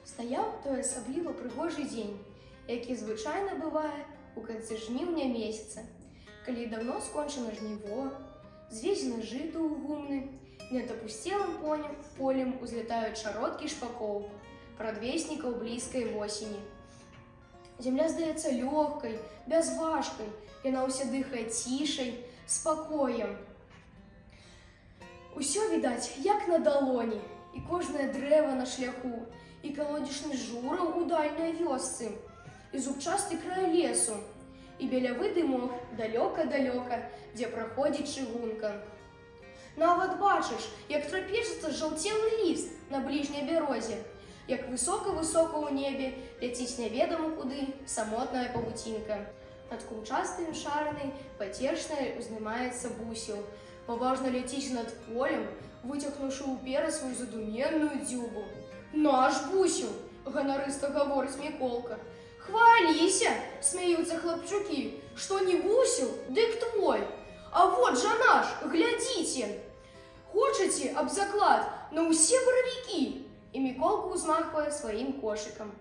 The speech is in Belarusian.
Стаяў той асабліва прыгожы дзень, які звычайна бывае у канцы жніўня месяца, калі даўно скончана жніво, звезена жыта ў гумны, і над апусцелым полем узлетаюць шародкі шпакоў, прадвеснікаў блізкай восені. Зямля здаецца лёгкай, бязважкай, яна ўся дыхае цішай, спакоем. Усё відаць, як на далоні, і кожнае дрэва на шляху, і калодзечны жураў у дальняй вёсцы, і зубчасты край лесу, і белявы дымок далёка-далёка, дзе праходзіць чыгунка. Нават бачыш, як трапечацца жаўцелы ліст на бліжняй бярозе, як высока-высока ў небе ляціць няведама куды самотная павуцінка. Над кумчастым шаранай пацешнай узнімаецца бусел, паважна ляціць над полем, выцягнуўшы ўперад сваю задуменную дзюбу. «Наш бусел!» – ганарыста гаворыць Міколка. «Хваліся!» – смяюцца хлапчукі. «Што не бусел, дык твой! А вот жа наш, глядзіце! Хочаце аб заклад на ўсе баравікі?» І Міколка ўзмахвае сваім кошыкам.